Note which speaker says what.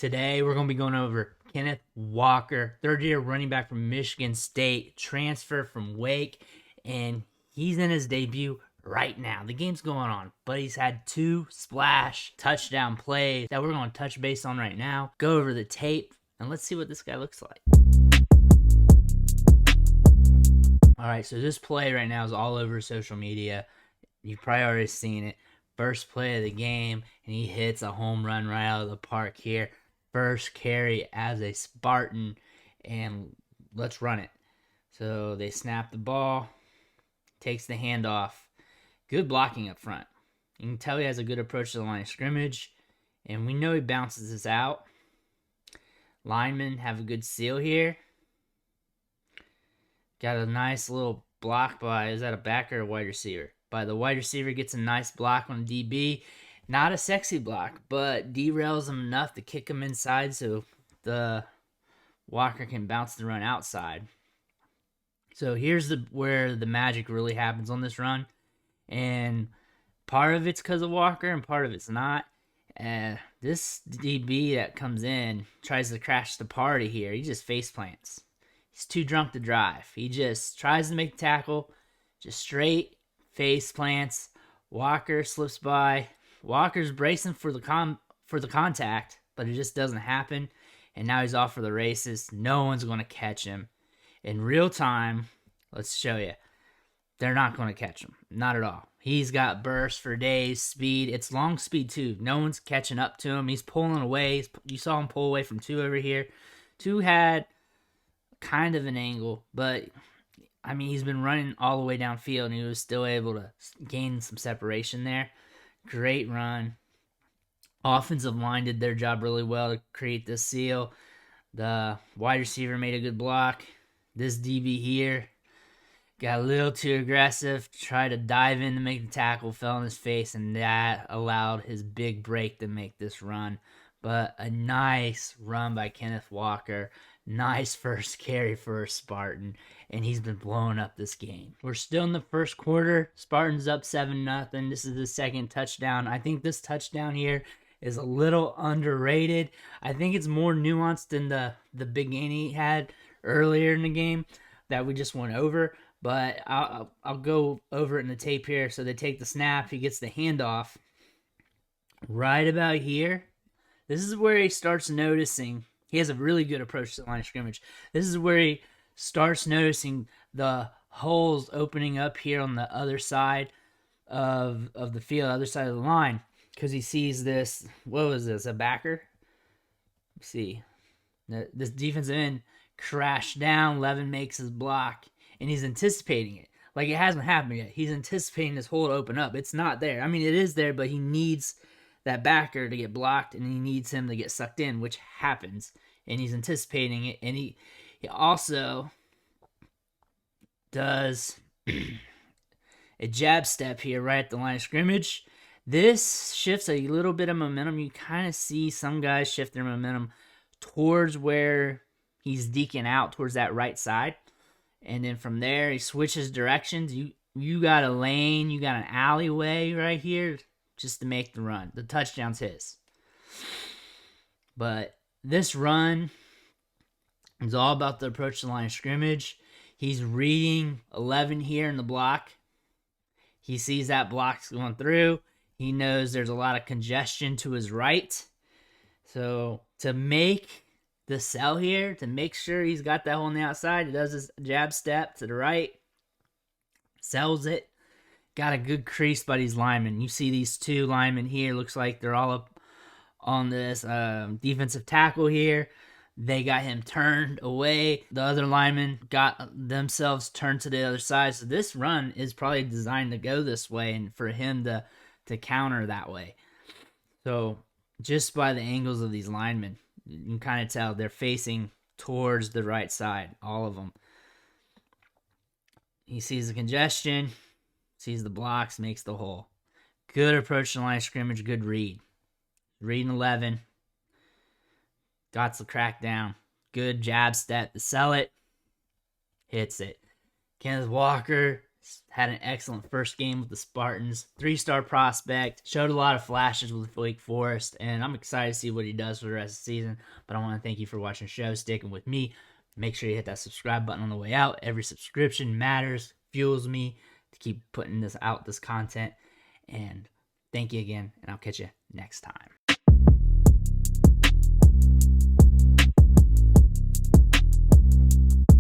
Speaker 1: Today, we're going to be going over Kenneth Walker, third-year running back from Michigan State, transfer from Wake, and he's in his debut right now. The game's going on, but he's had two splash touchdown plays that we're going to touch base on right now. Go over the tape, and let's see what this guy looks like. All right, so this play right now is all over social media. You've probably already seen it. First play of the game, and he hits a home run right out of the park here. First carry as a Spartan, and let's run it. So they snap the ball, takes the handoff. Good blocking up front. You can tell he has a good approach to the line of scrimmage, and we know he bounces this out. Linemen have a good seal here. Got a nice little block by, is that a back or a wide receiver? By the wide receiver gets a nice block on DB. Not a sexy block, but derails him enough to kick him inside so the Walker can bounce the run outside. So here's where the magic really happens on this run. And part of it's because of Walker and part of it's not. This DB that comes in tries to crash the party here. He just face plants. He's too drunk to drive. He just tries to make the tackle, just straight face plants. Walker slips by. Walker's bracing for the contact, but it just doesn't happen. And now he's off for the races. No one's going to catch him. In real time, let's show you. They're not going to catch him. Not at all. He's got burst for days, speed. It's long speed too. No one's catching up to him. He's pulling away. You saw him pull away from two over here. Two had kind of an angle, but I mean, he's been running all the way downfield, and he was still able to gain some separation there. Great run. Offensive line did their job really well to create this seal. The wide receiver made a good block. This DB here got a little too aggressive, tried to dive in to make the tackle, fell on his face, and that allowed his big break to make this run. But a nice run by Kenneth Walker. Nice first carry for a Spartan, and he's been blowing up this game. We're still in the first quarter. Spartans up 7-0. This is the second touchdown. I think this touchdown here is a little underrated. I think it's more nuanced than the big gain he had earlier in the game that we just went over. But I'll go over it in the tape here. So they take the snap. He gets the handoff right about here. This is where he starts noticing. He has a really good approach to the line of scrimmage. This is where he starts noticing the holes opening up here on the other side of the field, other side of the line, because he sees this. What was this? A backer? Let's see. This defensive end crashed down. Levin makes his block, and he's anticipating it. Like it hasn't happened yet. He's anticipating this hole to open up. It's not there. I mean, it is there, but he needs that backer to get blocked, and he needs him to get sucked in, which happens, and he's anticipating it. And he also does a jab step here right at the line of scrimmage. This shifts a little bit of momentum. You kind of see some guys shift their momentum towards where he's deking out, towards that right side, and then from there he switches directions. You got a lane, you got an alleyway right here just to make the run. The touchdown's his. But this run is all about the approach to the line of scrimmage. He's reading 11 here in the block. He sees that block's going through. He knows there's a lot of congestion to his right. So to make the sell here, to make sure he's got that hole on the outside, he does his jab step to the right, sells it. Got a good crease by these linemen. You see these two linemen here. Looks like they're all up on this defensive tackle here. They got him turned away. The other linemen got themselves turned to the other side. So this run is probably designed to go this way and for him to counter that way. So just by the angles of these linemen, you can kind of tell they're facing towards the right side, all of them. He sees the congestion. Sees the blocks, makes the hole. Good approach to the line of scrimmage, good read. Reading 11. Got the crack down. Good jab step to sell it. Hits it. Kenneth Walker Had an excellent first game with the Spartans. 3-star prospect. Showed a lot of flashes with Wake Forest, and I'm excited to see what he does for the rest of the season. But I want to thank you for watching the show, sticking with me. Make sure you hit that subscribe button on the way out. Every subscription matters, fuels me to keep putting this content. And thank you again, and I'll catch you next time.